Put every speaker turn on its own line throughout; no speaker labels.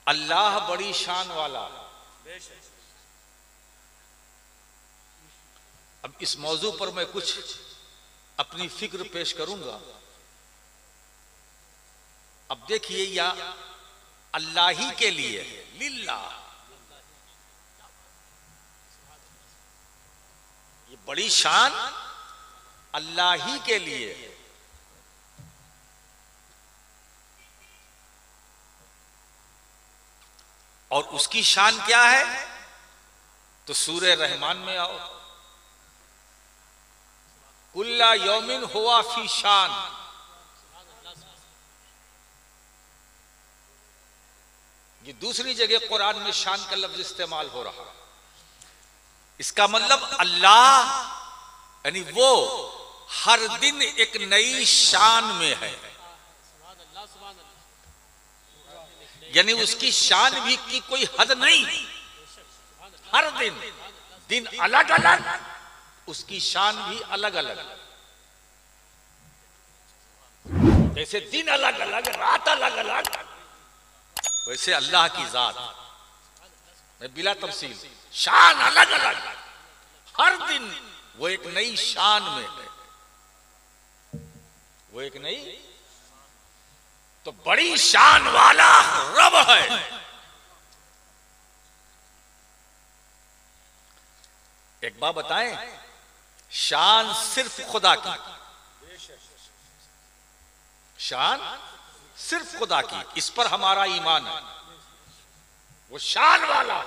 अल्लाह बड़ी शान वाला। अब इस मौजू पर मैं कुछ अपनी फिक्र पेश करूंगा। अब देखिए, या अल्लाह ही के लिए है, लिल्लाह, ये बड़ी शान अल्लाह ही के लिए है। और उसकी शान क्या है? तो सूरह रहमान में आओ, कुल्ला यौमिन हुआ फी शान। ये दूसरी जगह कुरान में शान का लफ्ज इस्तेमाल हो रहा है। इसका मतलब अल्लाह यानी वो हर दिन एक नई शान में है, यानी उसकी शान भी की कोई हद नहीं। हर दिन अलग अलग, उसकी शान भी अलग अलग। जैसे दिन अलग अलग, रात अलग अलग, वैसे अल्लाह की जात में बिला तफसील शान अलग अलग। हर दिन वो एक नई शान में है, वो एक नई। तो बड़ी शान वाला रब है। एक बात बताएं, शान सिर्फ खुदा की, शान सिर्फ खुदा की, इस पर हमारा ईमान है। वो शान वाला,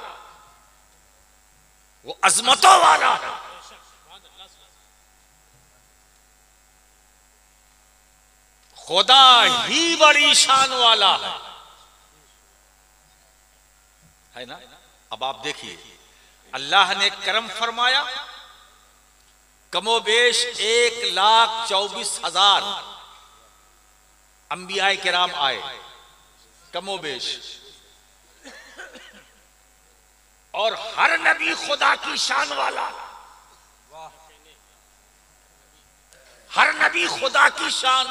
वो अजमतों वाला है। खुदा ही बड़ी शान वाला है ना। अब आप देखिए, अल्लाह ने करम फरमाया, कमोबेश 1,24,000 अंबियाए किराम आए, कमोबेश। और हर नबी खुदा की शान वाला, हर नबी खुदा की शान।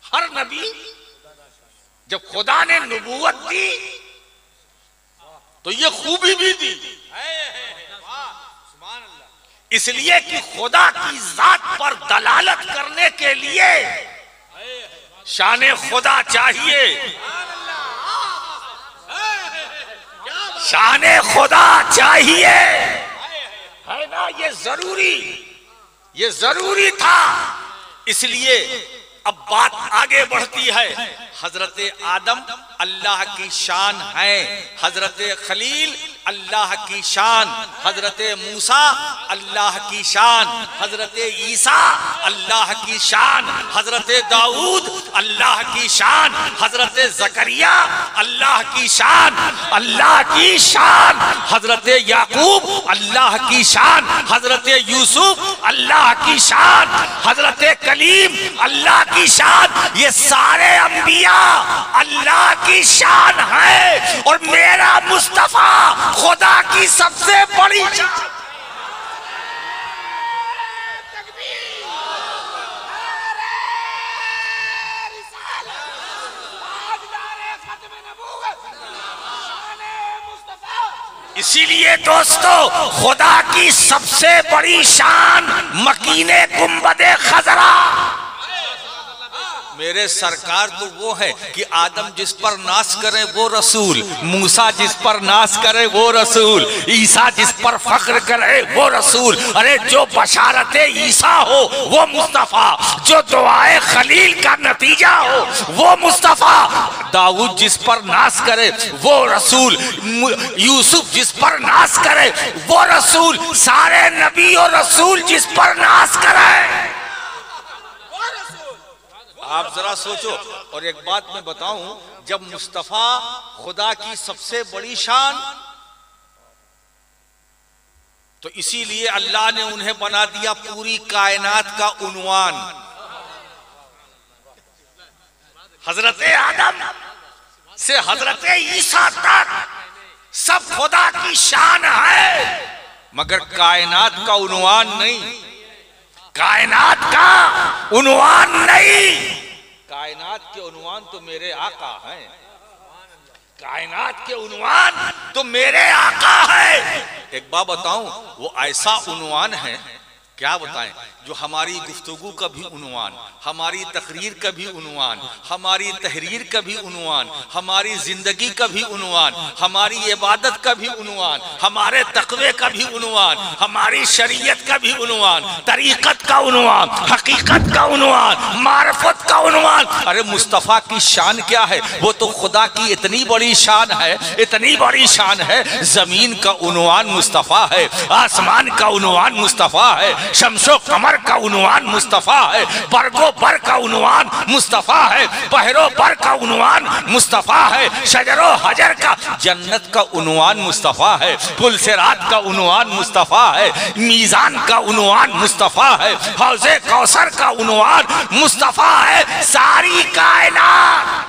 हर नबी, जब खुदा ने नबूवत दी तो ये खूबी भी दी, इसलिए कि खुदा की जात पर दलालत करने के लिए शान खुदा चाहिए। शान खुदा चाहिए, है ना। ये जरूरी था। इसलिए अब बात आगे बढ़ती है। हजरत आदम अल्लाह की शान है, हजरत खलील अल्लाह की शान, हजरत मूसा अल्लाह की शान, हजरत ईसा अल्लाह की शान, हजरत दाऊद अल्लाह की शान, हजरत जकरिया अल्लाह की शान, अल्लाह की शान, हजरत याकूब अल्लाह की शान, हजरत यूसुफ अल्लाह की शान, हजरत कलीम अल्लाह की शान। ये सारे अंबिया अल्लाह की शान है। और मेरा मुस्तफा खुदा की सबसे बड़ी इसीलिए दोस्तों, खुदा की सबसे बड़ी शान मकीने गुंबदे खजरा। मेरे सरकार तो वो है कि आदम जिस पर नाश करे वो रसूल, मूसा जिस पर नाश करे वो रसूल, ईसा जिस पर फख्र करे वो रसूल। अरे जो बशारत ईसा हो वो मुस्तफा, जो दुआए खलील का नतीजा हो वो मुस्तफा। दाऊद जिस पर नाश करे वो रसूल, यूसुफ जिस पर नाश करे वो रसूल। सारे नबी और रसूल जिस पर नाश करे। आप जरा सोचो। और एक बात मैं बताऊं, जब मुस्तफा खुदा की सबसे बड़ी शान, तो इसीलिए अल्लाह ने उन्हें बना दिया पूरी कायनात का उन्वान। हजरत आदम से हजरत ईसा तक सब खुदा की शान है, मगर कायनात का उन्वान नहीं, कायनात का उन्वान नहीं। कायनात के उन्वान तो मेरे आका हैं। कायनात के उन्वान तो मेरे आका है। एक बात बताऊं, वो ऐसा उन्वान है, क्या बताएं, जो हमारी गुफ्तगू का भी उन्वान, हमारी तकरीर का भी उन्वान, हमारी तहरीर का भी उन्वान, हमारी जिंदगी का भी उन्वान, हमारी इबादत का भी उन्वान, हमारे तकवे का भी उन्वान, हमारी शरीयत का भी उन्वान, तरीक़त का उन्वान, हकीकत का उन्वान, मारफत का उन्वान। अरे मुस्तफ़ा की शान क्या है? वो तो खुदा की इतनी बड़ी शान है, इतनी बड़ी शान है, जमीन का उन्वान मुस्तफ़ा है, आसमान का उन्वान मुस्तफ़ा है, शम्सो कमर का उन्वान मुस्तफ़ा है, बरगो बर का उन्वान मुस्तफ़ा है, बहरो बर का उन्वान मुस्तफ़ा है, शजरो हजर का, जन्नत का उन्वान मुस्तफ़ा है, पुलसिरात का उन्वान मुस्तफ़ा है, मीज़ान का उन्वान मुस्तफ़ा है, हौज़े कौसर का उन्वान मुस्तफ़ा है। सारी कायनात,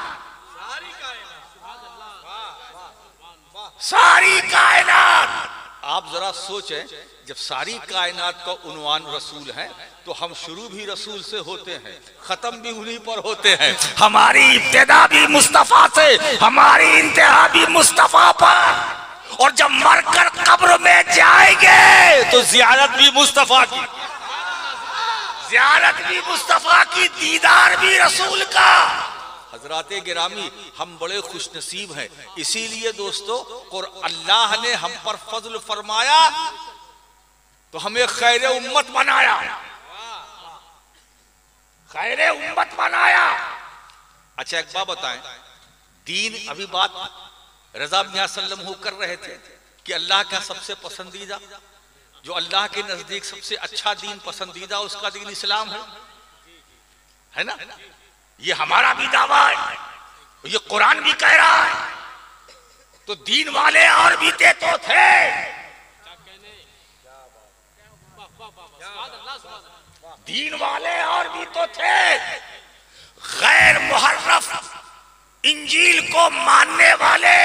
सारी कायनात, आप जरा सोचें, जब सारी कायनात का उन्वान रसूल है तो हम शुरू भी रसूल से होते हैं, खत्म भी उन्हीं पर होते हैं। हमारी इब्तिदा भी मुस्तफ़ा से, हमारी इंतहा भी मुस्तफ़ा पर, और जब मरकर कब्र में जाएंगे तो ज़ियारत भी मुस्तफ़ा की, ज़ियारत भी मुस्तफ़ा की, दीदार भी रसूल का। हजराते गिरामी, हम बड़े खुशनसीब हैं, इसीलिए दोस्तों और अल्लाह ने हम पर फजल फरमाया तो हमें खैर उम्मत बनाया, खैर उम्मत बनाया। अच्छा एक बात बताएं, दीन, अभी बात रज़ा मियां सल्लल्लाहु कर रहे थे कि अल्लाह का सबसे पसंदीदा, जो अल्लाह के नजदीक सबसे अच्छा दीन पसंदीदा, उसका दीन इस्लाम है ना? ये हमारा भी दावा है, ये कुरान भी कह रहा है। तो दीन वाले और भी तो थे, दीन वाले और भी तो थे, गैर मुहर्रफ इंजील को मानने वाले,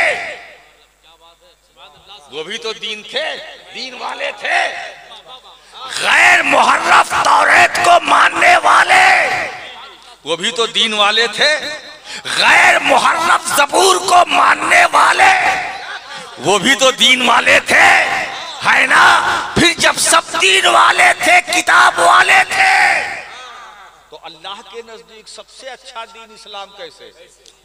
वो भी तो दीन थे, दीन वाले थे। गैर मुहर्रफ तौरात को मानने वाले, वो भी तो दीन वाले थे। गैर मुहर्रफ ज़बूर को मानने वाले, वो भी तो दीन वाले थे, है ना? फिर जब सब दीन वाले थे, किताब वाले थे, तो अल्लाह के नजदीक सबसे अच्छा दीन इस्लाम कैसे?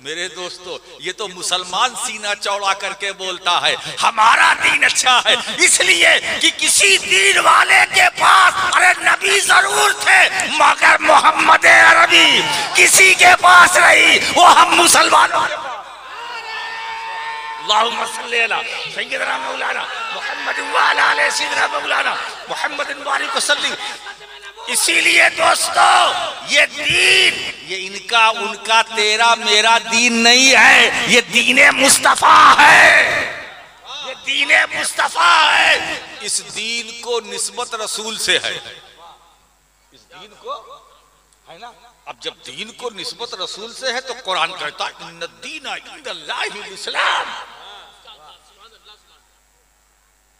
मेरे दोस्तों, ये तो मुसलमान सीना चौड़ा करके बोलता है हमारा दीन अच्छा है, इसलिए कि किसी दीन वाले के पास, अरे नबी जरूर थे मगर मोहम्मद अरबी किसी के पास नहीं, वो हम मुसलमानों के पास। अल्लाहुम्मा सल्ली अला सय्यिदना मौलाना मुहम्मद व अला आले सय्यिदना मौलाना मुहम्मद बारिक वसल्लम। इसीलिए दोस्तों, ये दीन, ये इनका उनका तेरा मेरा दीन नहीं है, ये दीने मुस्तफा है, ये दीने मुस्तफा है। इस दीन को निस्बत रसूल से है, इस दीन को, है ना? अब जब दीन को निस्बत रसूल से है तो कुरान कहता है इन्ना दीना इंदल्लाहिल इस्लाम,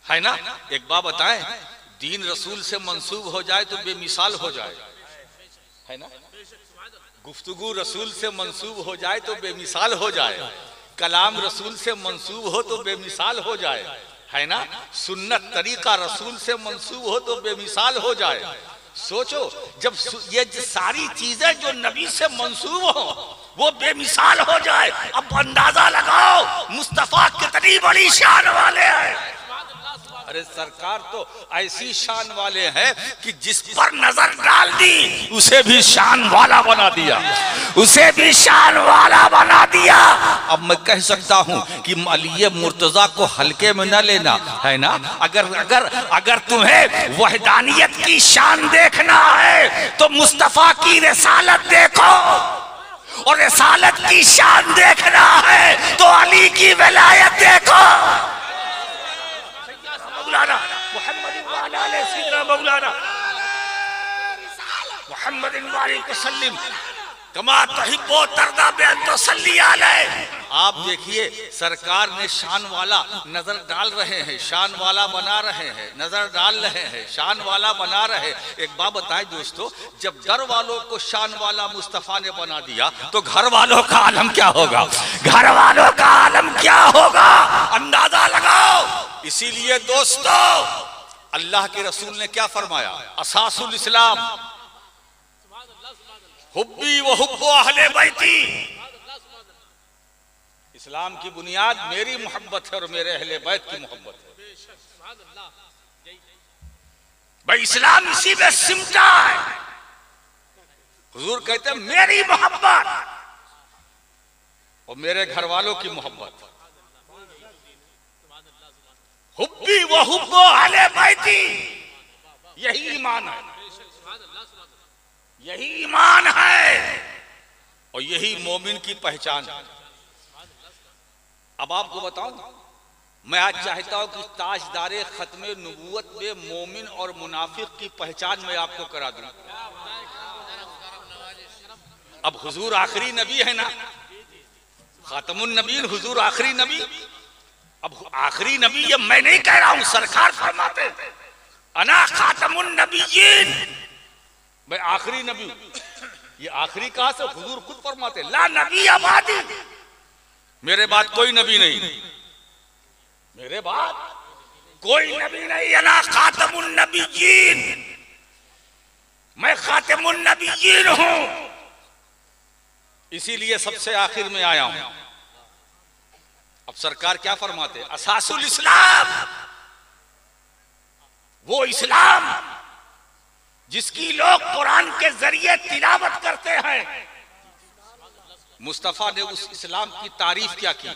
है ना? एक बात बताएं, दीन रसूल से मंसूब हो जाए तो बेमिसाल हो जाए, है ना? गुफ्तगू रसूल से मंसूब हो जाए तो बेमिसाल हो जाए, कलाम रसूल से मंसूब हो तो बेमिसाल हो जाए, है ना? सुन्नत तरीका रसूल से मंसूब हो तो बेमिसाल हो जाए। सोचो, जब ये सारी चीजें जो नबी से मंसूब हो वो बेमिसाल हो जाए, अब अंदाजा लगाओ मुस्तफा कितनी बड़ी शान वाले हैं। अरे सरकार तो ऐसी शान वाले हैं कि जिस पर नजर डाल दी उसे भी शान वाला बना दिया, उसे भी शान वाला बना दिया। अब मैं कह सकता हूँ कि अली मुर्तजा को हल्के में न लेना, है ना? अगर तुम्हें वहदानियत की शान देखना है तो मुस्तफा की रिसालत देखो, और रिसालत की शान देखना है तो अली की विलायत देखो। मौलाना मुहम्मद व अला आले सय्यिदना मौलाना मुहम्मद बारिक वसल्लम कमा तुहिब्बु तर्दा बिअन तुसल्ली अलैहि। आप देखिए, सरकार ने शान वाला नजर डाल रहे हैं, शान वाला बना रहे हैं, नजर डाल रहे हैं, शान वाला बना रहे। एक बात बताएं दोस्तों, जब घर वालों को शान वाला मुस्तफा ने बना दिया तो घर वालों का आलम क्या होगा? घर वालों का आलम क्या होगा अंदाजा लगाओ। इसीलिए दोस्तों अल्लाह के रसूल ने क्या फरमाया, असासुल इस्लाम हुब्बी व हुब्बु अहले बैती। इस्लाम की बुनियाद मेरी मोहब्बत है और मेरे अहले बैत की मोहब्बत है। भाई इस्लाम इसी में सिमटा है। हुजूर कहते हैं मेरी मोहब्बत और मेरे घर वालों की मोहब्बत, हुब्बी व हुब्बु अहले बैती, यही ईमान है, यही ईमान है और यही मोमिन की पहचान है। अब आपको बताऊं, मैं आज चाहता हूं कि ताजदारे खत्मे नबूवत में मोमिन और मुनाफिक की पहचान मैं आपको करा दूं। अब हुजूर आखिरी नबी है ना, खातमुन नबीन हुजूर आखिरी नबी। अब आखिरी नबी ये मैं नहीं कह रहा हूं, सरकार फरमाते अना खातमुन नबीयीन, मैं आखिरी नबी। ये आखिरी कहा से हुजूर खुद फरमाते ला नबी आबादी, मेरे बाद कोई नबी नहीं, मेरे बाद कोई नबी नहीं। अना खातमुन नबीयीन, मैं खातमुन नबीयीन हूं, इसीलिए सबसे आखिर में आया हूं। अब सरकार क्या फरमाते, असासुल इस्लाम, वो इस्लाम जिसकी लोग कुरान के जरिए तिलावत करते हैं। मुस्तफा ने उस इस्लाम की तारीफ क्या की,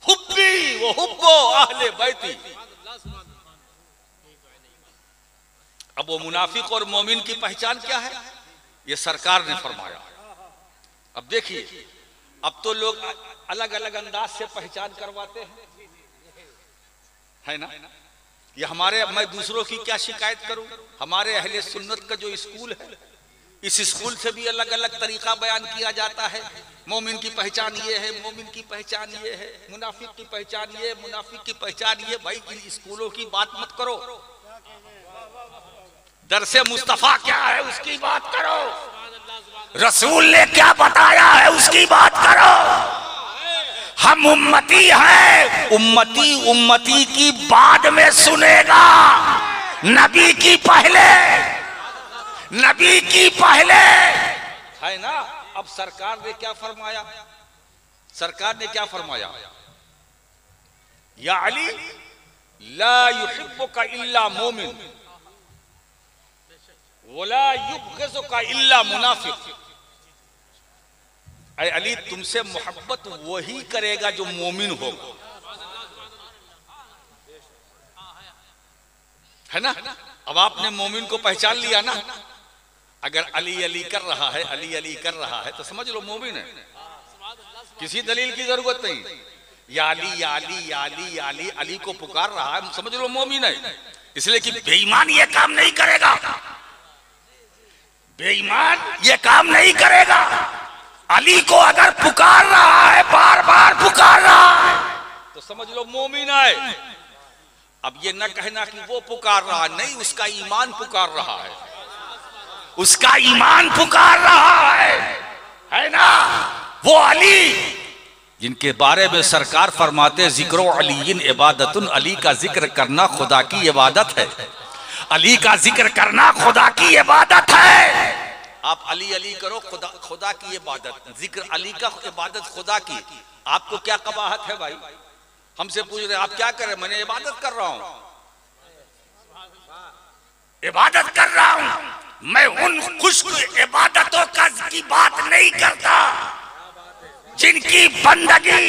हुब्बी व हुब्बु अहले बैती। अब वो मुनाफिक और मोमिन की पहचान क्या है, ये सरकार ने फरमाया। अब देखिए, अब तो लोग अलग अलग अंदाज से पहचान करवाते हैं, है ना। ये हमारे, मैं दूसरों की क्या शिकायत करूं, हमारे अहले सुन्नत का जो स्कूल है, इस स्कूल से भी अलग अलग तरीका बयान किया जाता है। मोमिन की पहचान ये है, मोमिन की पहचान ये है, मुनाफिक की पहचान ये, मुनाफिक की पहचान ये। भाई इन स्कूलों की बात मत करो, दरसे मुस्तफा क्या है उसकी बात करो, रसूल ने क्या बताया है उसकी बात करो। हम उम्मती हैं, उम्मती उम्मती की बाद में सुनेगा, नबी की पहले, नबी की पहले, है ना। अब सरकार ने क्या फरमाया, सरकार ने क्या फरमाया, या अली ला युहिब्बुका इल्ला मोमिन वला युबग़िज़ुका इल्ला मुनाफिक। अरे अली तुमसे मोहब्बत वही करेगा जो मोमिन होगा, है ना। अब आपने मोमिन को पहचान लिया ना। अगर अली अली कर रहा है, अली अली कर रहा है तो समझ लो मोमिन है, किसी दलील की जरूरत नहीं। या अली या अली या अली या अली, अली को पुकार रहा है, समझ लो मोमिन है। इसलिए कि बेईमान ये काम नहीं करेगा, बेईमान ये काम नहीं करेगा। अली को अगर पुकार रहा है, बार बार पुकार रहा है, तो समझ लो मोमिन है। अब ये न कहना कि वो पुकार रहा, नहीं, उसका ईमान पुकार रहा है, उसका ईमान पुकार रहा है ना। वो अली जिनके बारे में सरकार फरमाते जिक्रो अलीइन इबादतुन, अली का जिक्र करना खुदा की इबादत है, अली का जिक्र करना खुदा की इबादत है। आप अली अली करो, खुदा खुदा की इबादत, जिक्र अली का इबादत खुदा की। आपको क्या कबाहत है भाई, हमसे पूछ रहे आप क्या कर रहे, मैंने इबादत कर रहा हूं, इबादत कर रहा हूं। मैं उन खुश्क इबादतों की बात नहीं करता जिनकी बंदगी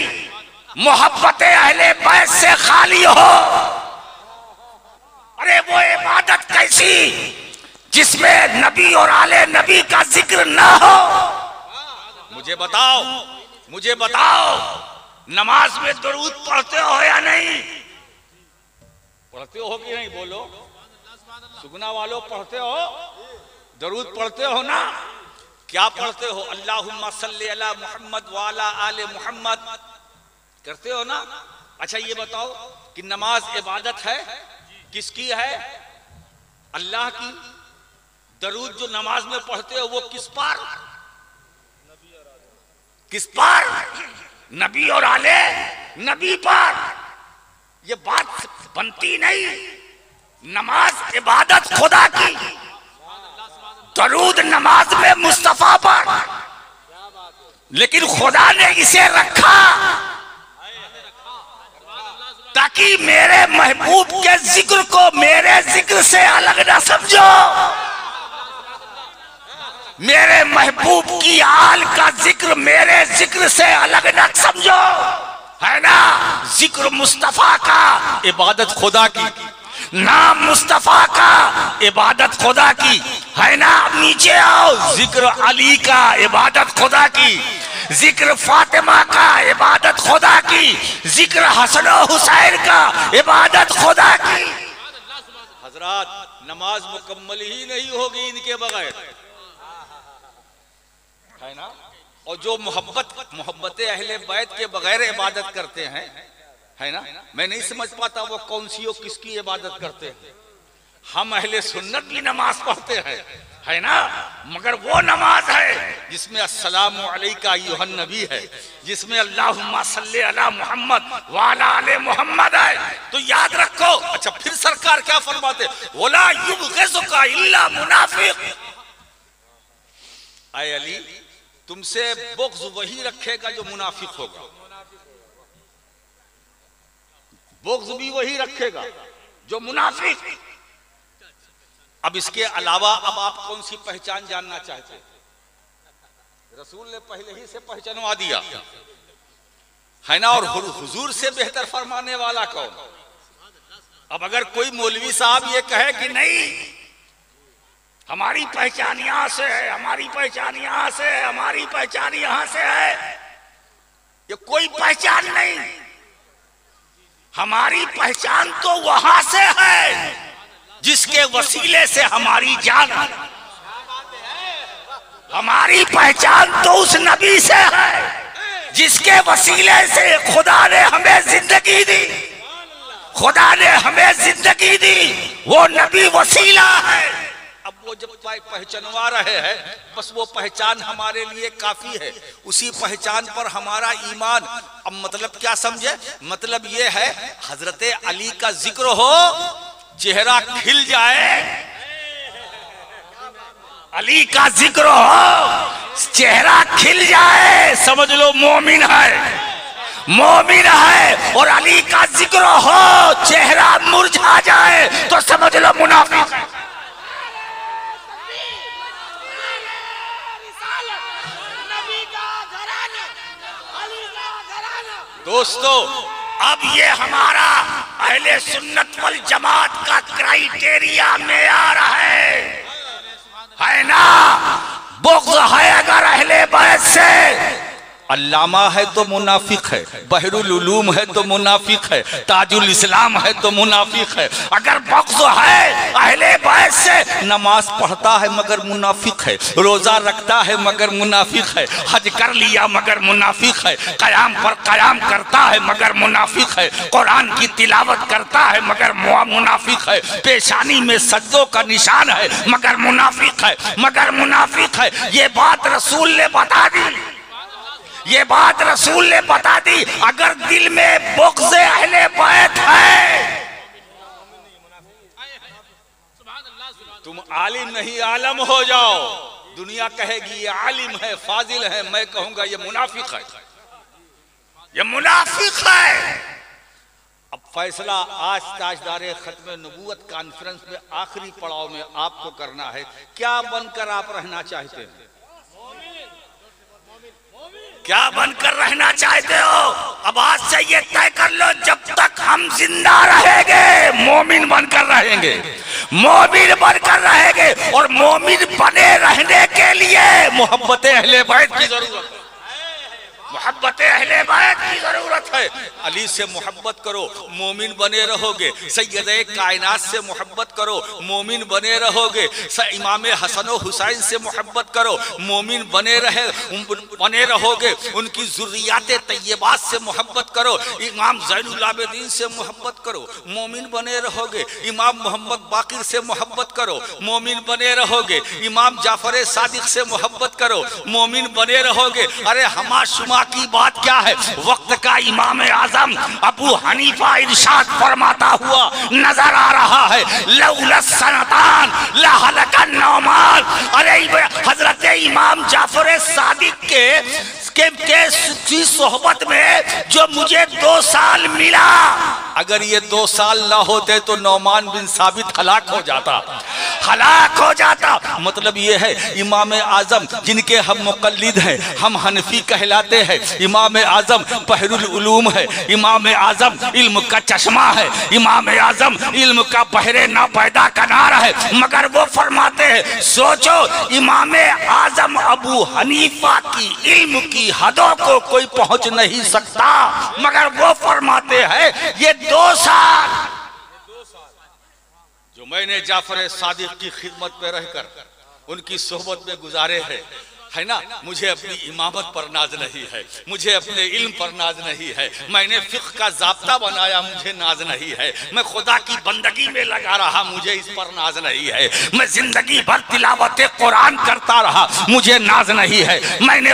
मोहब्बत अहले बैत से खाली हो। अरे वो इबादत कैसी जिसमें नबी और आले नबी का जिक्र ना हो। मुझे बताओ, मुझे बताओ, नमाज में दुरूद पढ़ते हो या नहीं, पढ़ते हो कि नहीं, बोलो। सुगना वालों पढ़ते हो, दुरूद पढ़ते हो ना। क्या पढ़ते हो, अल्लाहुम्मा सल्ली अला मुहम्मद व अला आले मुहम्मद, करते हो ना। अच्छा ये बताओ कि नमाज इबादत है, किसकी है, अल्लाह की। दरूद जो नमाज में पढ़ते हो वो किस पर, किस पर, नबी और आले नबी पर ये बात बनती नहीं। नमाज इबादत खुदा की, दरूद नमाज में मुस्तफा पर, लेकिन खुदा ने इसे रखा ताकि मेरे महबूब के जिक्र को मेरे जिक्र से अलग ना समझो, मेरे महबूब की आल का जिक्र मेरे जिक्र से अलग ना समझो, है ना। जिक्र मुस्तफा का, इबादत खुदा की, नाम मुस्तफा का, इबादत खुदा की, है ना। नीचे आओ, जिक्र अली का, इबादत खुदा की, जिक्र फातिमा का, इबादत खुदा की, जिक्र हसन और हुसैन का, इबादत खुदा की। हजरात, नमाज मुकम्मल ही नहीं होगी इनके बगैर, है ना। और जो मोहब्बत अहले बैत के बगैर इबादत करते हैं, है ना, मैं नहीं समझ पाता वो कौन सी और किसकी इबादत करते हैं। हम अहले सुन्नत की नमाज पढ़ते हैं, है ना, मगर वो नमाज है जिसमें अस्सलामु अलैका अय्युहन नबी है, जिसमें अल्लाहुम्मा सल्ली अला मुहम्मद व अला आले मुहम्मद है। तो याद रखो। अच्छा, फिर सरकार क्या फरमाते, वला युबग़िज़ुका इल्ला मुनाफिक। आए अली, तुमसे बुग़्ज़ वही रखेगा जो मुनाफिक होगा, बुग़्ज़ भी वही रखेगा जो मुनाफिक। अब इसके अलावा अब आप कौन सी पहचान जानना चाहते हैं? रसूल ने पहले ही से पहचानवा दिया, है ना। और हुजूर से बेहतर फरमाने वाला कौन? अब अगर कोई मौलवी साहब ये कहे कि नहीं, हमारी पहचान यहां से है, हमारी पहचान यहां से है, हमारी पहचान यहां से है, ये कोई पहचान नहीं। हमारी पहचान तो वहां से है जिसके वसीले से हमारी जान, हमारी पहचान तो उस नबी से है जिसके वसीले से खुदा ने हमें जिंदगी दी, खुदा ने हमें जिंदगी दी, वो नबी वसीला है। अब वो जब पहचानवा रहे हैं, बस वो पहचान हमारे लिए काफी है, उसी पहचान पर हमारा ईमान। अब मतलब क्या समझे? मतलब ये है, हजरत अली का जिक्र हो, चेहरा खिल जाए, अली का जिक्र हो, चेहरा खिल जाए, समझ लो मोमिन है, मोमिन है। और अली का जिक्र हो, चेहरा मुरझा जाए, तो समझ लो मुनाफिक है। दोस्तों, अब ये हमारा अहले सुन्नत वल जमात का क्राइटेरिया मेयार है ना। बुग़्ज़ है अगर अहले बैत से, अल्लामा है तो मुनाफिक है, बहरुल उलूम है तो मुनाफिक है, ताजुल इस्लाम है तो मुनाफिक है। अगर बुग़्ज़ है अहले बैत से, नमाज पढ़ता है मगर मुनाफिक है, रोजा रखता है मगर मुनाफिक है, हज कर लिया मगर मुनाफिक है, क़याम पर क़याम करता है मगर मुनाफिक है, कुरान की तिलावत करता है मगर मुनाफिक है, पेशानी में सज्जों का निशान है मगर मुनाफिक है, मगर मुनाफिक है। ये बात रसूल ने बता दी, ये बात रसूल ने बता दी। अगर दिल में बुग़्ज़ अहले बैत है, तुम आलिम नहीं आलम हो जाओ। दुनिया कहेगी ये आलिम है, फाजिल है, मैं कहूंगा ये मुनाफिक है, ये मुनाफिक है। अब फैसला आज ताजदारे खत्म नबूवत कॉन्फ्रेंस में आखिरी पड़ाव में आपको करना है, क्या बनकर आप रहना चाहते हैं? क्या बनकर रहना चाहते हो? अब आज से ये तय कर लो, जब तक हम जिंदा रहेंगे मोमिन बनकर रहेंगे, मोमिन बनकर रहेंगे। और मोमिन बने रहने के लिए मोहब्बत अहले बैत की जरूरत है, मोहब्बत अहले बैत की जरूरत है। है, अली से मोहब्बत करो मोमिन बने रहोगे, सैयद कायनात से मोहब्बत करो मोमिन बने रहोगे, इमाम हसन और हुसैन से मोहब्बत करो मोमिन बने रहोगे, उनकी ज़ुर्रियाते तैयबात से मोहब्बत करो, इमाम ज़ैनुल आबिदीन से मोहब्बत करो मोमिन बने रहोगे, इमाम मोहम्मद बाकिर से मोहब्बत करो मोमिन बने रहोगे, इमाम जाफर सादिक से मोहब्बत करो मोमिन बने रहोगे। अरे हमा शुमा की बात क्या है, वक्त का इमाम आजम अबू हनीफा इरशाद फरमाता हुआ नजर आ रहा है, लौला सनतान लहलकन नौमान। अरे हजरत इमाम जाफर सादिक के सोहबत में जो मुझे 2 साल मिला, अगर ये 2 साल ना होते तो नौमान बिन साबित हलाक हो जाता, हलाक हो जाता। मतलब ये है इमाम आजम जिनके हम मुक़ल्लिद हैं, हम हनफी कहलाते हैं, इमाम आजम बहरुल उलूम है, इमाम आजम इल्म का चश्मा है, इमाम आजम इल्म का बहरे ना पैदा कनार है, मगर वो फरमाते हैं सोचो इमाम आजम अबू हनीफा की इल्म की हदों को कोई पहुंच नहीं सकता, मगर वो फरमाते हैं ये 2 साल जो मैंने जाफर सादिक की खिदमत पे रहकर उनकी सोहबत में गुजारे है ना, मुझे अपनी इमामत पर नाज नहीं है, मुझे अपने इल्म पर नाज नहीं है, मैंने फिक़्ह का ज़ाब्ता बनाया मुझे नाज नहीं है, मैं खुदा की बंदगी में लगा रहा मुझे इस पर नाज नहीं है, मैं जिंदगी भर तिलावत कुरान करता रहा मुझे नाज नहीं है, मैंने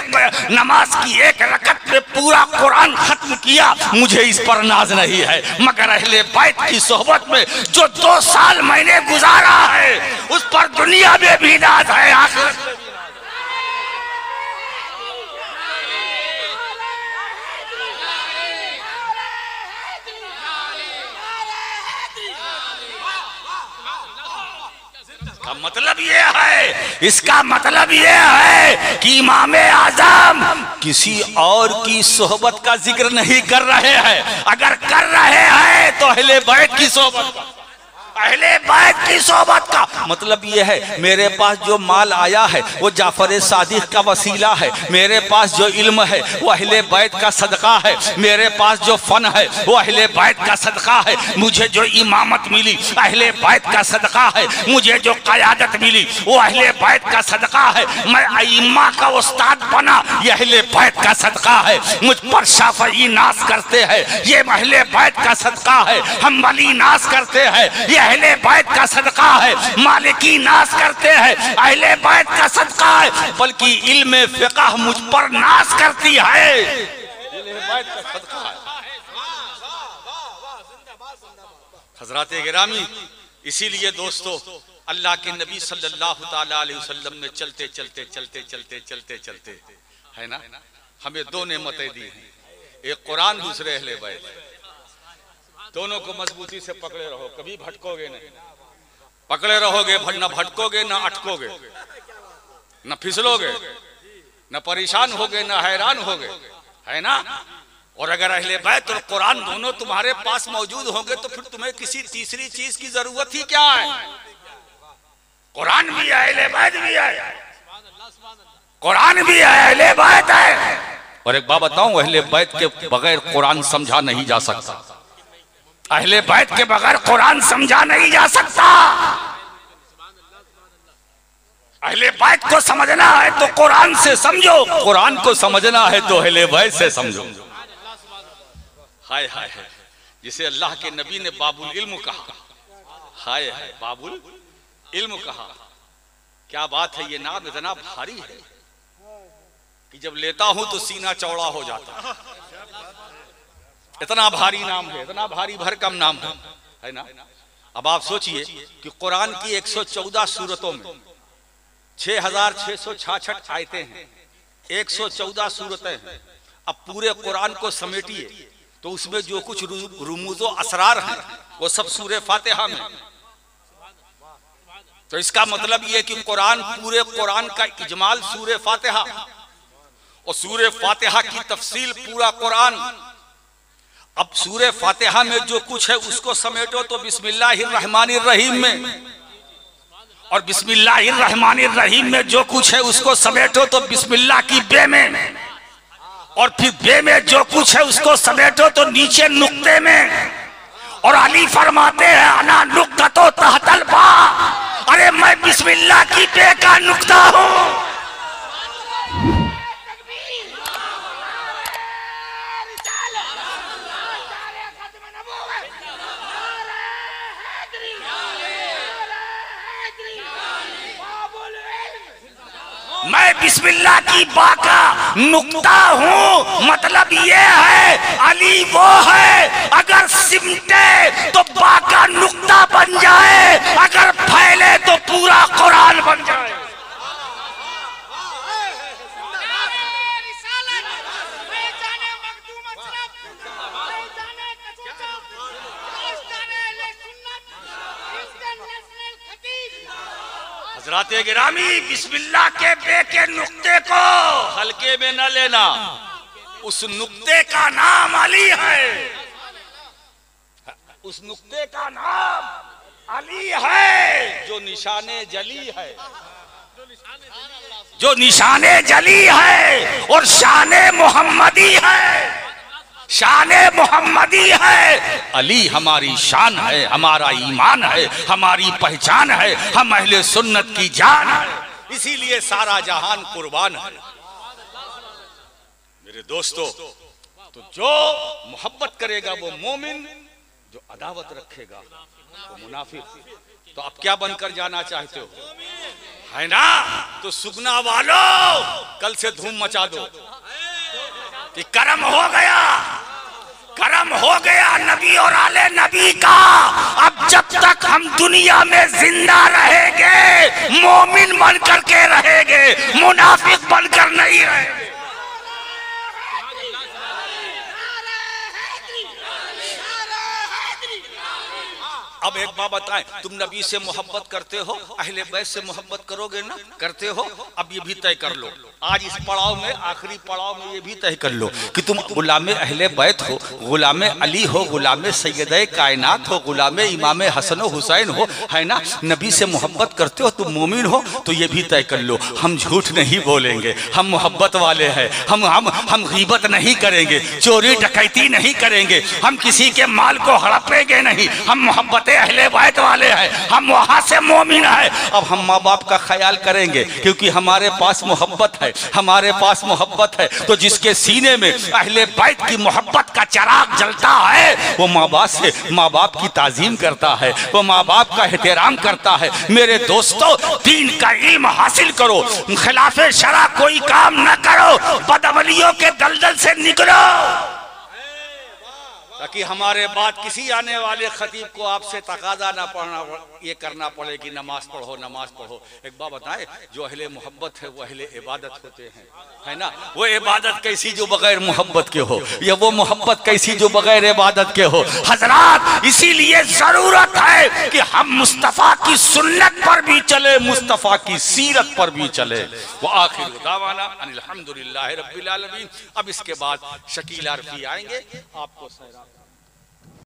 नमाज की 1 रकत में पूरा कुरान खत्म किया मुझे इस पर नाज नहीं है, मगर अहले बैत की सोहबत में जो 2 साल मैंने गुजारा है उस पर दुनिया में भी नाज है, आखिरत में भी। मतलब ये है, इसका मतलब ये है कि इमाम आजम किसी और की सोहबत का जिक्र नहीं कर रहे हैं, अगर कर रहे हैं तो अहले बैत की सोहबत का, अहले बैत की सोहबत का। मतलब ये है मेरे पास जो माल आया है वो जाफर सादिक का वसीला है, मेरे पास जो इल्म है वो अहले बैत का सदका है, मेरे पास जो फन है वो अहले बैत का सदका है, मुझे जो इमामत मिली अहले बैत का सदका है, मुझे जो क़यादत मिली वो अहले बैत का सदका है, मैं अइम्मा का उस्ताद बना ये अहले बैत का सदका है, मुझ पर शाफ़ई नाज करते हैं ये अहले बैत का सदका है, हम्बली नाज करते हैं ये अहले बैत का सदका है, मालिकी नाज करते हैं अहले बैत का सदका है, बल्कि इल्म फ़िक़्ह मुझ पर नाज करती है, अहले बैत का सदका है। हज़रात गिरामी, इसीलिए दोस्तों अल्लाह के नबी सल्लल्लाहु ताला अलैहि वसल्लम ने चलते चलते चलते चलते चलते चलते है ना हमें 2 नेमतें दी हैं, एक कुरान दूसरे अहले बैत, दोनों को मजबूती से पकड़े रहो, कभी भटकोगे नहीं, पकड़े रहोगे न भटकोगे न अटकोगे न फिसलोगे न परेशान होगे न हैरान होगे, है ना। और अगर अहले बैत और कुरान दोनों तुम्हारे पास मौजूद होंगे तो फिर तुम्हें किसी तीसरी चीज की जरूरत ही क्या है, कुरान भी है अहले बैत भी है, कुरान भी है अहले बैत है। और एक बात बताऊं, अहले बैत के बगैर कुरान समझा नहीं जा सकता, अहले बैत के बगैर कुरान समझा नहीं जा सकता। अहले बैत को समझना है तो कुरान से समझो, कुरान को समझना है तो अहले बैत से समझो। हाय हाय हाय, जिसे अल्लाह के नबी ने बाबुल इल्म कहा, हाय हाय बाबुल इल्म कहा, क्या बात है, ये नाम इतना भारी है कि जब लेता हूं तो सीना चौड़ा हो जाता, इतना भारी नाम है, इतना भारी भरकम नाम है ना। अब आप सोचिए कि कुरान की 114 सूरतों में 6666 आयतें हैं, 114 सूरतें हैं। अब पूरे कुरान को समेटिए तो उसमें जो कुछ रुमूज़ो असरार हैं वो सब सूरे फातिहा में। तो इसका मतलब ये कि कुरान, पूरे कुरान का इजमाल सूरे फातिहा, और सूरे फातिहा की तफसील पूरा कुरान। अब सूरे फातिहा में जो कुछ है उसको समेटो तो बिस्मिल्लाहिर्रहमानिर्रहीम में, और बिस्मिल्लाहिर्रहमानिर्रहीम में जो कुछ है उसको समेटो तो बिस्मिल्लाह की बे में, और फिर बे में जो कुछ है उसको समेटो तो नीचे नुक्ते में। और अली फरमाते हैं अना नुक्ततो तहतल बा, अरे मैं बिस्मिल्लाह की बे का नुक्ता हूं। मैं बिस्मिल्लाह की बा का नुक्ता हूँ, मतलब ये है अली वो है अगर सिमटे तो बा का नुक्ता बन जाए, अगर फैले तो पूरा कुरान बन जाए। हज़रात गिरामी, बिस्मिल्लाह के बे के नुक्ते को हल्के में न लेना, उस नुक्ते का नाम अली है, उस नुक्ते का नाम अली है जो निशाने जली है, जो निशाने जली है और शाने मोहम्मदी है, शाने मोहम्मदी है। अली हमारी शान है, हमारा ईमान है, हमारी पहचान है, हम अहले सुन्नत की जान है, इसीलिए सारा जहान कुर्बान है। मेरे दोस्तों, तो जो मोहब्बत करेगा वो मोमिन, जो अदावत रखेगा वो मुनाफिक। तो अब क्या बनकर जाना चाहते हो, है ना? तो सुगना वालों कल से धूम मचा दो कि करम हो गया, करम हो गया नबी और आले नबी का। अब जब तक हम दुनिया में जिंदा रहेंगे मोमिन बनकर के रहेंगे, मुनाफिक बनकर नहीं रहेंगे। अब एक बात बताएं, तुम नबी से मोहब्बत करते हो, अहले बैत से मोहब्बत करोगे ना? करते हो। अब ये भी तय कर लो, आज इस पड़ाव में, आखिरी पड़ाव में ये भी तय कर लो कि तुम गुलामे अहले बैत हो, गुलामे अली हो, गुलामे सैयदे कायनात हो, गुलामे इमाम हसन हुसैन हो, है ना? नबी से मोहब्बत करते हो, तुम मोमिन हो, तो ये भी तय कर लो हम झूठ नहीं बोलेंगे, हम मोहब्बत वाले हैं, हम गीबत नहीं करेंगे, चोरी डकैती नहीं करेंगे, हम किसी के माल को हड़पेंगे नहीं, हम मोहब्बत अहले बैत वाले हैं, हम वहां से मोमिन है। अब हम माँ बाप का ख्याल करेंगे क्योंकि हमारे पास मोहब्बत है, हमारे पास मोहब्बत है। तो जिसके सीने में अहले बैत की मोहब्बत का चिराग जलता है वो माँ बाप की ताजीम करता है, वो माँ बाप का एहतराम करता है। मेरे दोस्तों, दीन का इल्म हासिल करो, खिलाफे शरा कोई काम न करो, बदअमलियों के दलदल से निकलो, ताकि हमारे बाद किसी आने वाले खतीब को आपसे तकाजा ना पढ़ना, ये करना पड़े कि नमाज पढ़ो, नमाज पढ़ो। एक बात बताएं, जो अहले मोहब्बत है वो अहले इबादत होते हैं, है ना? वो इबादत कैसी जो बगैर मोहब्बत के हो, या वो मोहब्बत कैसी जो बगैर इबादत के हो। हजरात, इसीलिए जरूरत है कि हम मुस्तफ़ा की सुन्नत पर भी चले, मुस्तफ़ा की सीरत पर भी चले। वो आखिर दावाना अनिल हम्दुलिल्लाहि रब्बिल आलमीन। अब इसके बाद शकील आरफी आएंगे, आपको